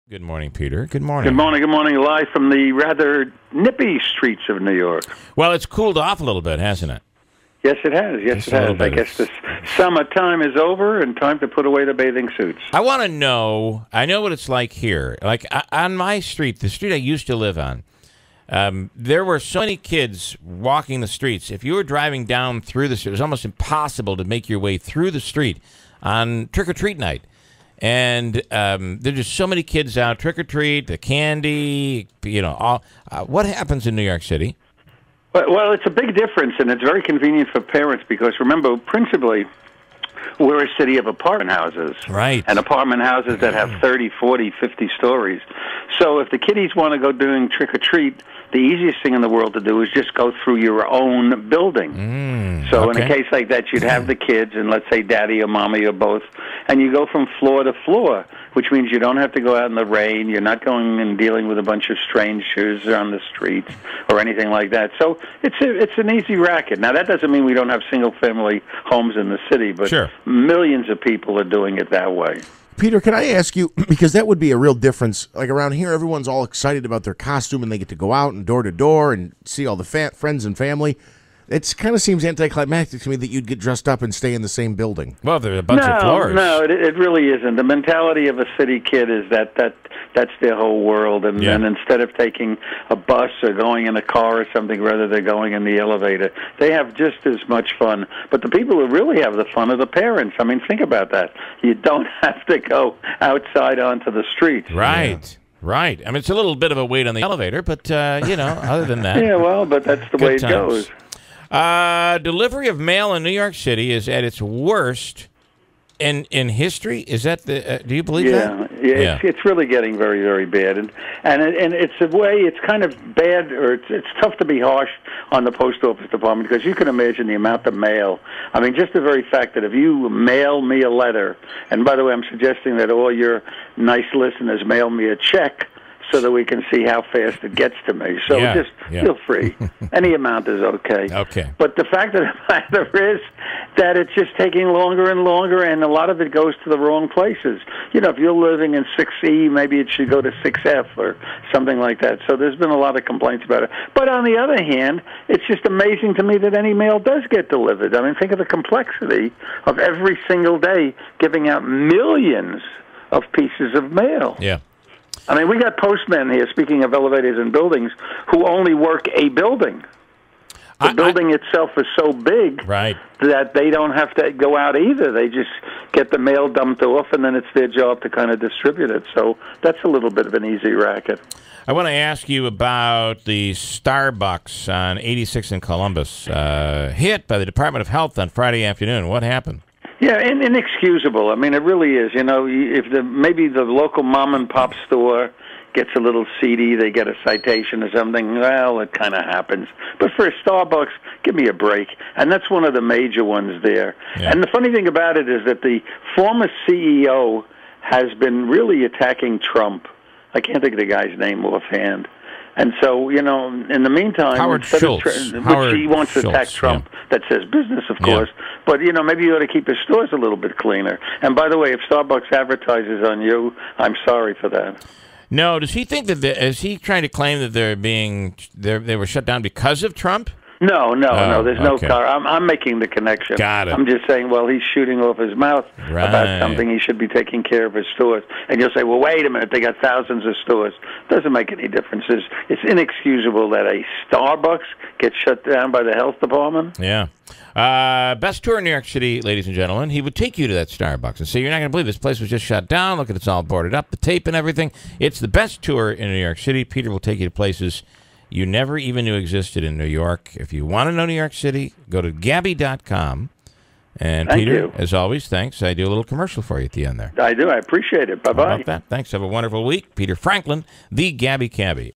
Good morning, Peter. Good morning. Good morning. Good morning. Live from the rather nippy streets of New York. Well, it's cooled off a little bit, hasn't it? Yes, it has. Yes, it has. I guess the summertime is over and time to put away the bathing suits. I want to know, I know what it's like here. Like on my street, the street I used to live on, there were so many kids walking the streets. If you were driving down through the street, it was almost impossible to make your way through the street on trick-or-treat night. And there's just so many kids out, trick-or-treat, the candy, all. What happens in New York City? Well, it's a big difference, and it's very convenient for parents because, remember, principally, we're a city of apartment houses. Right. And apartment houses that have 30, 40, 50 stories. So if the kiddies want to go doing trick-or-treat, the easiest thing in the world to do is just go through your own building. So in a case like that, you'd have the kids, and let's say daddy or mommy or both, and you go from floor to floor, which means you don't have to go out in the rain. You're not going and dealing with a bunch of strangers on the streets or anything like that. So it's an easy racket. Now, that doesn't mean we don't have single-family homes in the city, but millions of people are doing it that way. Peter, can I ask you, because that would be a real difference. Like around here, everyone's all excited about their costume, and they get to go out and door to door and see all the friends and family. It kind of seems anticlimactic to me that you'd get dressed up and stay in the same building. Well, there's a bunch of floors. No, it really isn't. The mentality of a city kid is that's their whole world, and then instead of taking a bus or going in a car or something, rather they're going in the elevator. They have just as much fun. But the people who really have the fun are the parents. I mean, think about that. You don't have to go outside onto the streets. Right. Right. I mean, it's a little bit of a wait on the elevator, but, other than that. Yeah, well, but that's the way it goes. Delivery of mail in New York City is at its worst in history. Is that do you believe that? Yeah. It's really getting very, very bad, and it's a way. It's kind of bad, or it's tough to be harsh on the post office department because you can imagine the amount of mail. I mean, just the very fact that if you mail me a letter, and by the way, I'm suggesting that all your nice listeners mail me a check, so that we can see how fast it gets to me. So just feel free. Any amount is okay. Okay. But the fact of the matter is that it's just taking longer and longer, and a lot of it goes to the wrong places. If you're living in 6E, maybe it should go to 6F or something like that. So there's been a lot of complaints about it. But on the other hand, it's just amazing to me that any mail does get delivered. I mean, think of the complexity of every single day giving out millions of pieces of mail. Yeah. I mean, we got postmen here, speaking of elevators and buildings, who only work a building. The building itself is so big that they don't have to go out either. They just get the mail dumped off, and then it's their job to kind of distribute it. So that's a little bit of an easy racket. I want to ask you about the Starbucks on 86 in Columbus, hit by the Department of Health on Friday afternoon. What happened? Yeah, inexcusable. I mean, it really is. If maybe the local mom and pop store gets a little seedy, they get a citation or something, well, it kind of happens. But for a Starbucks, give me a break. And that's one of the major ones there. Yeah. And the funny thing about it is that the former CEO has been really attacking Trump. I can't think of the guy's name offhand. And so, in the meantime, Howard Schultz, which he wants to attack Trump, that says business, of course. But, maybe you ought to keep his stores a little bit cleaner. And by the way, if Starbucks advertises on you, I'm sorry for that. No, does he think that, is he trying to claim that they were shut down because of Trump? No, there's no car. I'm making the connection. Got it. I'm just saying, well, he's shooting off his mouth about something. He should be taking care of his stores. And you'll say, well, wait a minute, they got thousands of stores. Doesn't make any difference. It's inexcusable that a Starbucks gets shut down by the health department. Yeah. Best tour in New York City, ladies and gentlemen. He would take you to that Starbucks and say, you're not going to believe this place was just shut down. Look at it's all boarded up, the tape and everything. It's the best tour in New York City. Peter will take you to places you never even knew existed in New York. If you want to know New York City, go to Gabby.com. And Thank Peter, you. as always, thanks. I do a little commercial for you at the end there. I do. I appreciate it. Bye-bye. How about that? Thanks. Have a wonderful week. Peter Franklin, the Gabby Cabby.